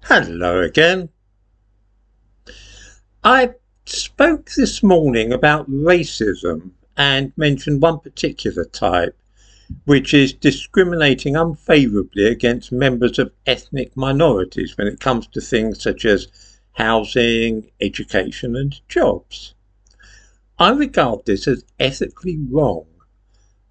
Hello again. I spoke this morning about racism and mentioned one particular type, which is discriminating unfavourably against members of ethnic minorities when it comes to things such as housing, education and jobs. I regard this as ethically wrong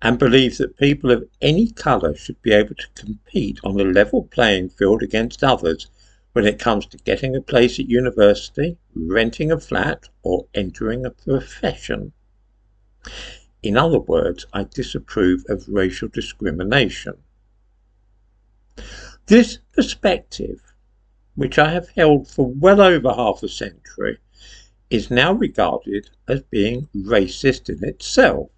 and believe that people of any colour should be able to compete on a level playing field against others when it comes to getting a place at university, renting a flat, or entering a profession. In other words, I disapprove of racial discrimination. This perspective, which I have held for well over half a century, is now regarded as being racist in itself.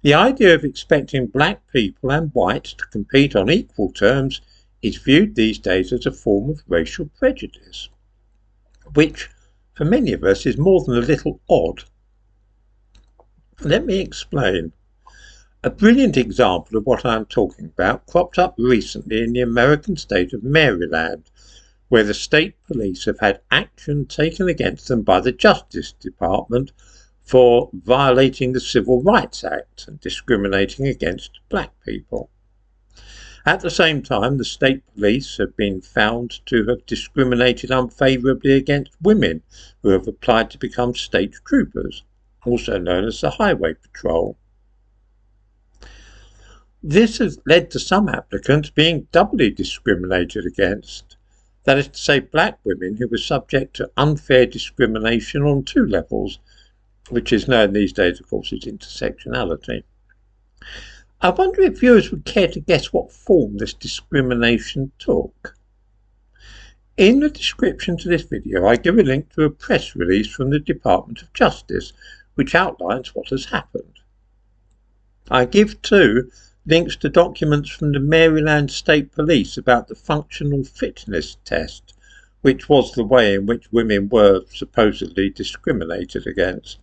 The idea of expecting black people and whites to compete on equal terms is viewed these days as a form of racial prejudice, which for many of us is more than a little odd. Let me explain. A brilliant example of what I am talking about cropped up recently in the American state of Maryland, where the state police have had action taken against them by the Justice Department for violating the Civil Rights Act and discriminating against black people. At the same time, the state police have been found to have discriminated unfavourably against women who have applied to become state troopers, also known as the Highway Patrol. This has led to some applicants being doubly discriminated against. That is to say, black women who were subject to unfair discrimination on two levels, which is known these days, of course, as intersectionality. I wonder if viewers would care to guess what form this discrimination took. In the description to this video, I give a link to a press release from the Department of Justice, which outlines what has happened. I give too links to documents from the Maryland State Police about the functional fitness test, which was the way in which women were supposedly discriminated against.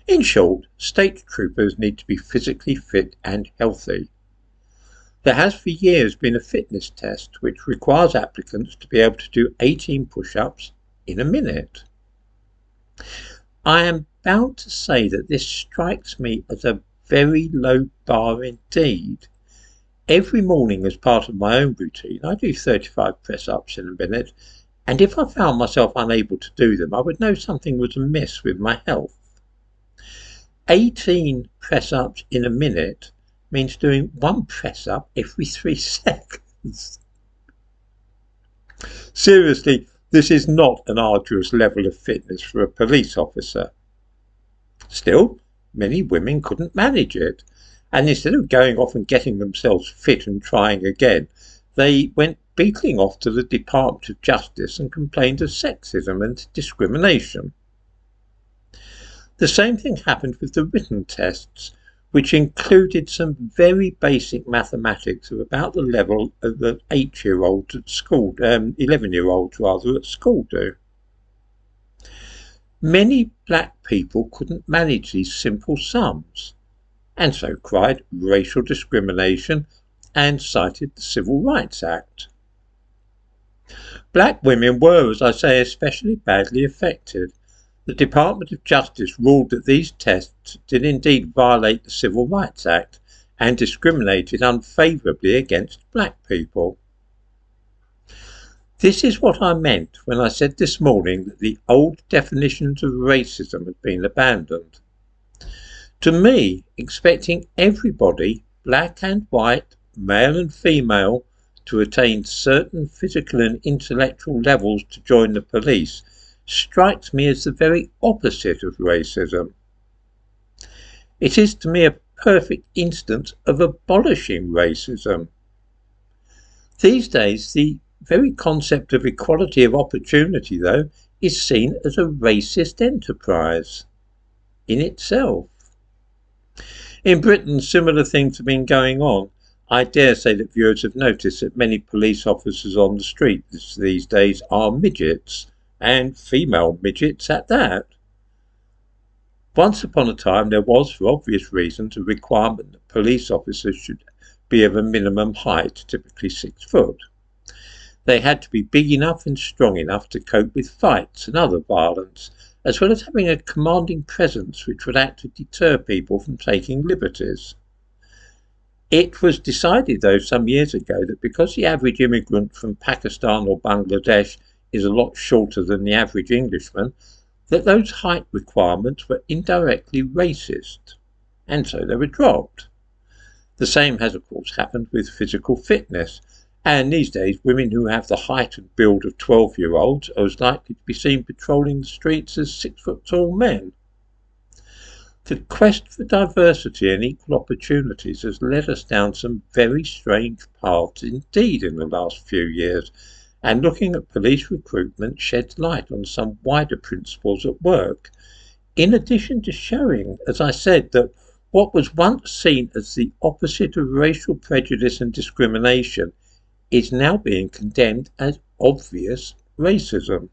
In short, state troopers need to be physically fit and healthy. There has for years been a fitness test which requires applicants to be able to do 18 push-ups in a minute. I am bound to say that this strikes me as a very low bar indeed. Every morning as part of my own routine, I do 35 press-ups in a minute, and if I found myself unable to do them, I would know something was amiss with my health. 18 press-ups in a minute means doing one press-up every 3 seconds. Seriously, this is not an arduous level of fitness for a police officer. Still, many women couldn't manage it, and instead of going off and getting themselves fit and trying again, they went beetling off to the Department of Justice and complained of sexism and discrimination. The same thing happened with the written tests, which included some very basic mathematics of about the level of the 8-year-olds at school, 11-year-olds rather, at school do. Many black people couldn't manage these simple sums, and so cried racial discrimination and cited the Civil Rights Act. Black women were, as I say, especially badly affected. The Department of Justice ruled that these tests did indeed violate the Civil Rights Act and discriminated unfavourably against black people. This is what I meant when I said this morning that the old definitions of racism had been abandoned. To me, expecting everybody, black and white, male and female, to attain certain physical and intellectual levels to join the police strikes me as the very opposite of racism. It is to me a perfect instance of abolishing racism. These days, the very concept of equality of opportunity, though, is seen as a racist enterprise in itself. In Britain, similar things have been going on. I dare say that viewers have noticed that many police officers on the streets these days are midgets, and female midgets at that. Once upon a time there was, for obvious reasons, a requirement that police officers should be of a minimum height, typically 6 foot. They had to be big enough and strong enough to cope with fights and other violence, as well as having a commanding presence which would act to deter people from taking liberties. It was decided, though, some years ago that because the average immigrant from Pakistan or Bangladesh is a lot shorter than the average Englishman, that those height requirements were indirectly racist, and so they were dropped. The same has, of course, happened with physical fitness, and these days women who have the height and build of 12-year-olds are as likely to be seen patrolling the streets as 6-foot-tall men. The quest for diversity and equal opportunities has led us down some very strange paths indeed in the last few years, and looking at police recruitment sheds light on some wider principles at work, in addition to showing, as I said, that what was once seen as the opposite of racial prejudice and discrimination is now being condemned as obvious racism.